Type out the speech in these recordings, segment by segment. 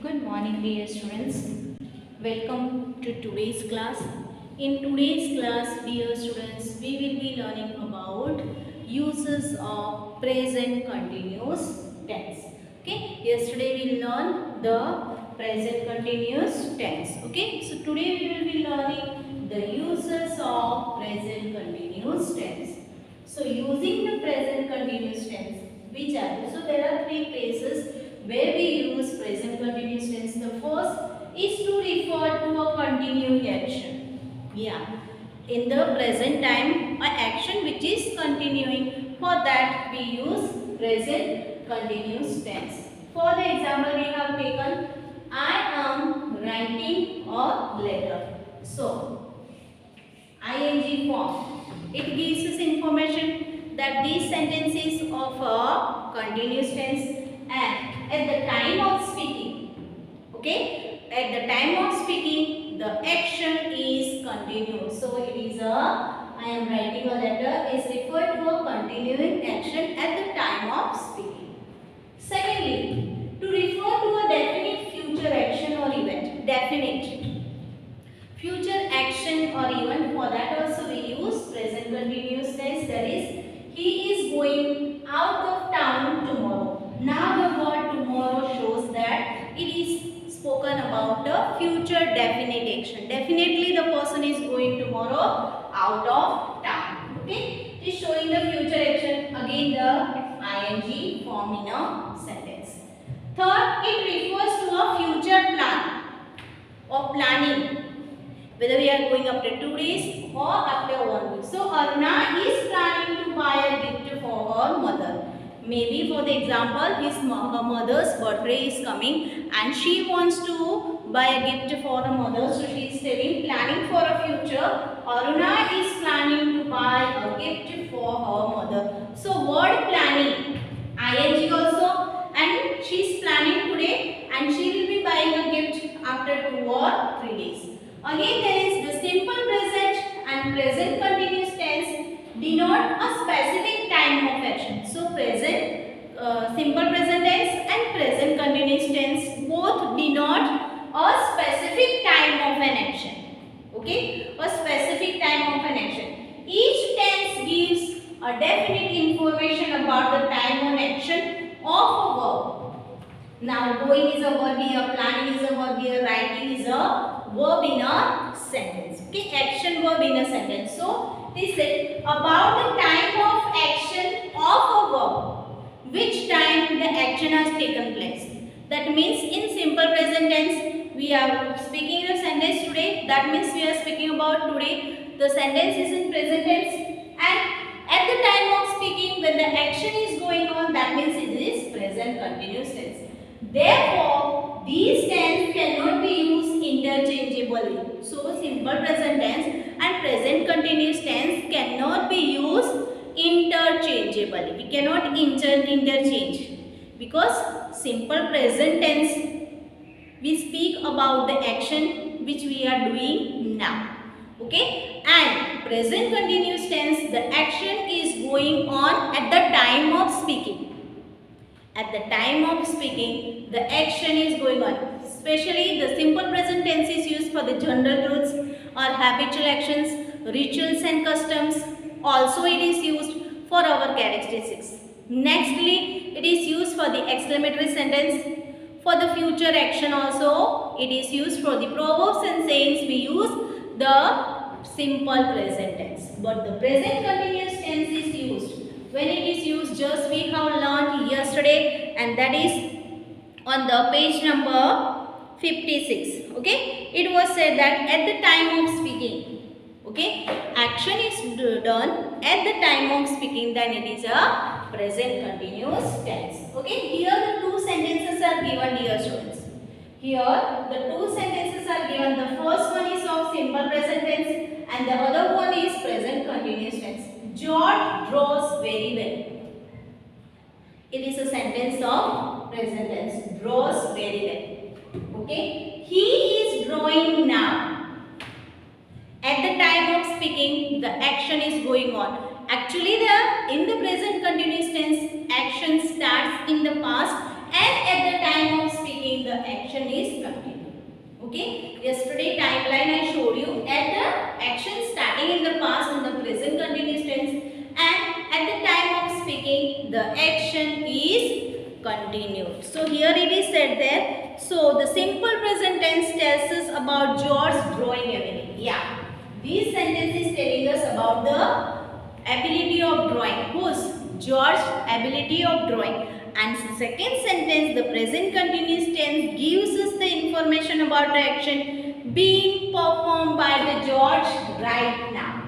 Good morning, dear students. Welcome to today's class. In today's class, dear students, we will be learning about uses of present continuous tense. Okay, yesterday we learned the present continuous tense. Okay, so today we will be learning the uses of present continuous tense. So, using the present continuous tense, which are so there are three places where we use present continuous tense. The first is to refer to a continuing action. Yeah. In the present time, an action which is continuing, for that we use present continuous tense. For the example we have taken, I am writing a letter. So, ing form. It gives us information that these sentences of a continuous tense and at the time of speaking, okay, at the time of speaking, the action is continuous. So it is I am writing a letter is referred to a continuing action at the time of speaking. Secondly, to refer to a definite future action or event, definite future action or event, for that also we use present continuous tense, that is he is going out of town tomorrow. Now the word tomorrow shows that it is spoken about a future definite action. Definitely the person is going tomorrow out of town. Okay, it is showing the future action, again the ing form in a sentence. Third, it refers to a future plan or planning, whether we are going after 2 days or after 1 week. So Aruna is planning to buy a gift for her mother. Maybe for the example, her mother's birthday is coming and she wants to buy a gift for her mother. So she is telling, planning for a future. Aruna is planning to buy a gift for her mother. So word planning, ing also, and she is planning today and she will be buying a gift after 2 or 3 days. Again, there is the simple present and present continuous tense denote a specific time of action. So, simple present tense and present continuous tense both denote a specific time of an action. Okay, a specific time of an action. Each tense gives a definite information about the time of action of a verb. Now, going is a verb here, planning is a verb here, writing is a verb in a sentence. Okay, action verb in a sentence. So, this is about the time of action of a verb, which time the action has taken place. That means in simple present tense, we are speaking in a sentence today. That means we are speaking about today. The sentence is in present tense, and at the time of speaking, when the action is going on, that means it is present continuous tense. Therefore, these tense cannot be used interchangeably. So, simple present tense and present continuous tense cannot be used interchangeably. We cannot interchange, because simple present tense we speak about the action which we are doing now. Okay, and present continuous tense, the action is going on at the time of speaking. At the time of speaking, the action is going on. Especially the simple present tense is used for the general truths or habitual actions, rituals and customs. Also it is used for our characteristics. Nextly, it is used for the exclamatory sentence. For the future action also, it is used for the proverbs and sayings. We use the simple present tense. But the present continuous tense is used when it is used, just we have learned yesterday, and that is on the page number 56. Okay, it was said that at the time of speaking, okay, action is done at the time of speaking, then it is a present continuous tense. Okay, here the two sentences are given, dear students. Here the two sentences are given. The first one is of simple present tense and the other one is present continuous tense. George draws very well. It is a sentence of present tense. Draws very well. Okay. He is drawing now. At the time of speaking, the action is going on. Actually, in the present continuous tense, action starts in the past, and at the time of speaking, the the action is continued. Okay, yesterday timeline I showed you at the action starting in the past in the present continuous tense, and at the time of speaking the action is continued. So here it is said there. So the simple present tense tells us about George's drawing ability. Yeah, this sentence is telling us about the ability of drawing. Whose? George's ability of drawing. And second sentence, the present continuous tense gives us the information about the action being performed by the George right now.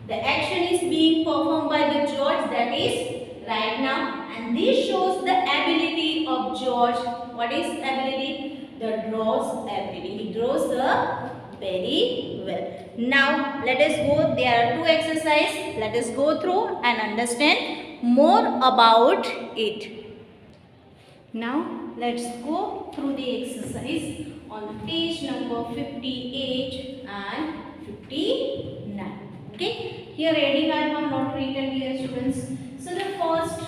The action is being performed by the George, that is right now, and this shows the ability of George. What is ability? The draws ability. He draws very well. Now let us go. There are two exercises. Let us go through and understand more about it. Now let's go through the exercise on page number 58 and 59. Okay, here heading I have not written here, students. So the first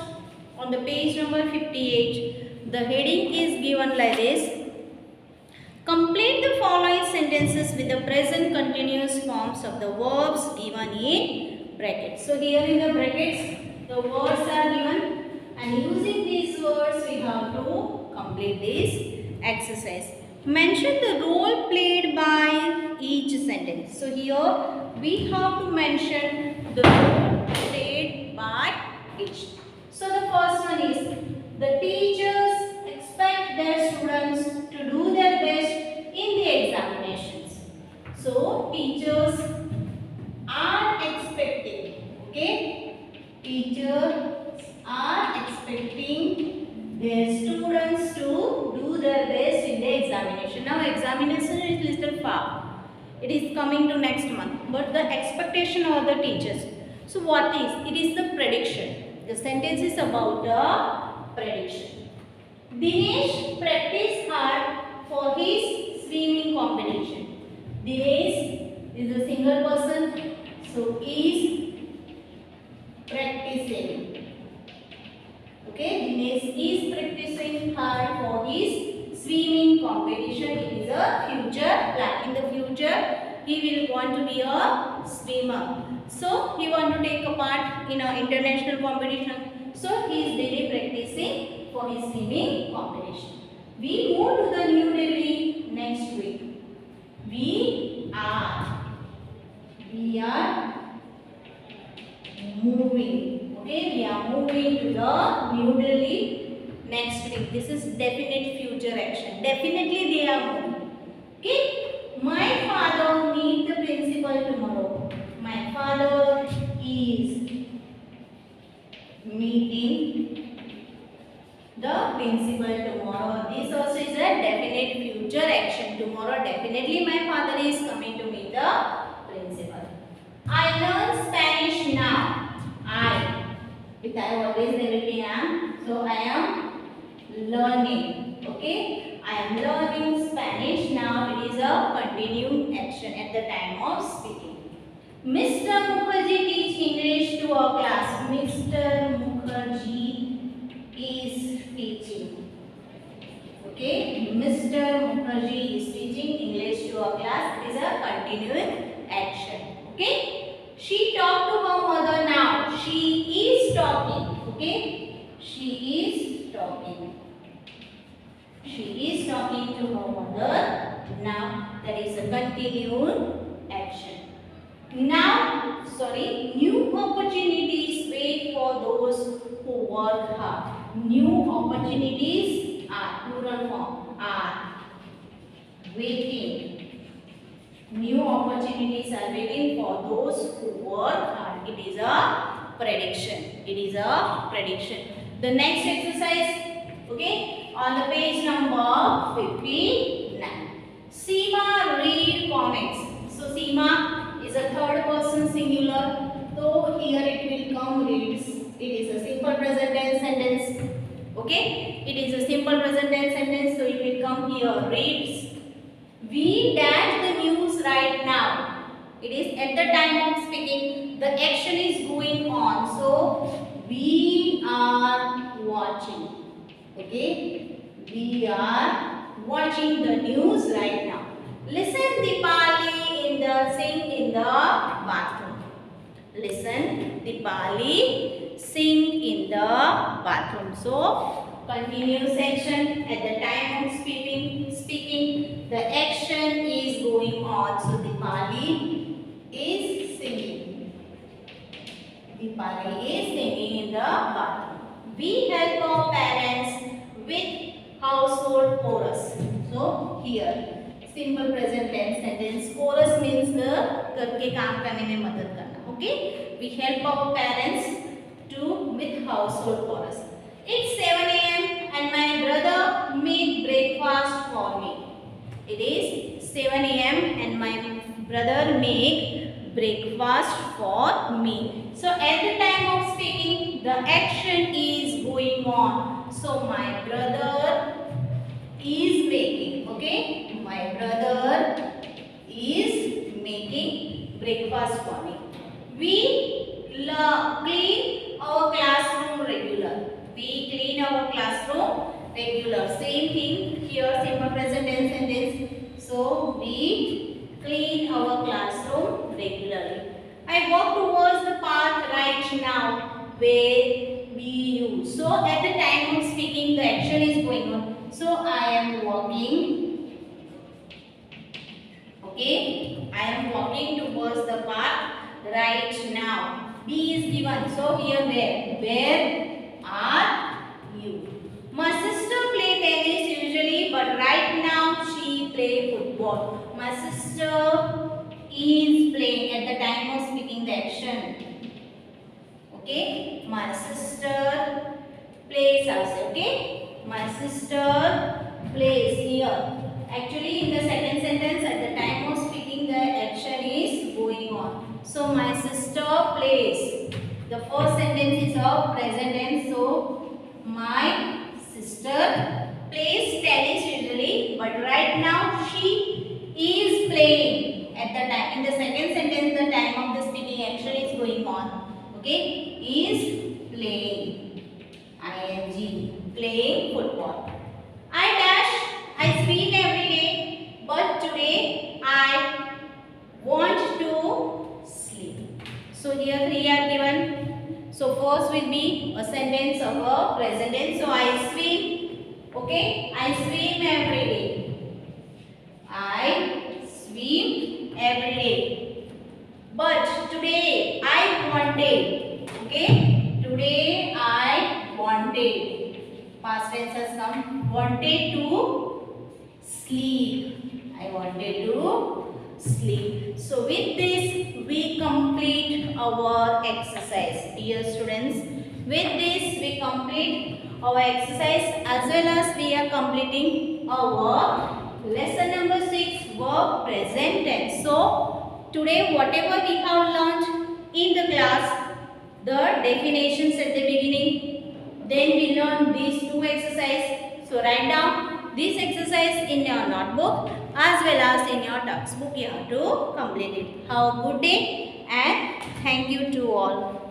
on the page number 58, the heading is given like this. Complete the following sentences with the present continuous forms of the verbs given in brackets. So here in the brackets the words are given, and using these words we have to complete this exercise. Mention the role played by each sentence. So here we have to mention the role played by each. So the first one is, the teachers expect their students to do their best in the examinations. So teachers are expecting, okay? Teachers are expecting their students to do their best in the examination. Now examination is little far. It is coming to next month. But the expectation of the teachers. So what is? It is the prediction. The sentence is about the prediction. Dinesh practiced hard for his swimming competition. Dinesh is a single person. So is practicing. Okay, Dinesh is practicing hard for his swimming competition. It is a future plan. In the future, he will want to be a swimmer. So he want to take a part in an international competition. So he is daily practicing for his swimming competition. We move to the New Delhi next week. We are moving. Okay, we are moving to the New Delhi next week. This is definite future action. Definitely they are moving. Okay, my father meet the principal tomorrow. My father is meeting the principal tomorrow. This also is a definite future action. Tomorrow definitely my father is coming to meet the principal. I learn Spanish now. I always everything am. So I am learning. Okay, I am learning Spanish now. It is a continuing action at the time of speaking. Mr. Mukherjee teach English to our class. Mr. Mukherjee is teaching. Okay, Mr. Mukherjee is teaching English to our class. It is a continuing action. Okay. She talked to her mother now. She is talking. Okay. She is talking. She is talking to her mother now. That is a continued action. Now, new opportunities wait for those who work hard. New opportunities are plural form, are waiting. New opportunities are waiting for those who work hard. It is a prediction. It is a prediction. The next exercise, okay, on the page number 59. Seema read comments. So Seema is a third person singular. So here it will come reads. It is a simple present tense sentence. Okay, it is a simple present tense sentence. So it will come here reads. We dash the news right now. It is at the time of speaking. The action is going on. So we are watching. Okay. We are watching the news right now. Listen Dipali sing in the bathroom. Listen Dipali sing in the bathroom. So continue section. At the time of speaking, the action is going on. So Dipali is singing. Dipali is singing in the bathroom. We help our parents with household chores. So here simple present tense sentence. Chorus means the घर के काम करने में मदद करना. Okay? We help our parents with household chores. It's 7 a.m. and my brother make breakfast for me. It is 7 a.m. and my brother make breakfast for me. So at the time of speaking, the action is going on. So my brother is making. Okay, my brother is making breakfast for me. We clean our classroom regular. We clean our classroom regular. Same thing here, simple present tense sentence. So we clean our classroom regularly. I walk towards the path right now where we use. So at the time of speaking, the action is going on. So I am walking. Okay, I am walking towards the path right now. B is given. So here where are you? My sister play tennis usually, but right now she play football. My sister is playing at the time of speaking the action. Okay, my sister plays also. Okay, my sister plays here. Actually, in the second sentence, at the time of speaking, the action is going on. So my sister plays. The first sentence is of present tense. So my sister plays tennis usually, but right now she is playing. At the time, in the second sentence, the time of the speaking action is going on. Okay, is playing. ing, playing football. I swim every day, but today I want to sleep. So here 3 are given. So first will be a sentence of a present tense. So I swim. Okay, I swim every day. I swim every day. But today I wanted. Okay, today I wanted. Past tense has come. Wanted to sleep. I wanted to sleep. So with this we complete our exercise. Dear students, with this we complete our exercise as well as we are completing our lesson number 6, verb present tense. So today whatever we have learned in the class, the definitions at the beginning, then we learn these 2 exercises. So write down this exercise in your notebook as well as in your textbook. You have to complete it. Have a good day and thank you to all.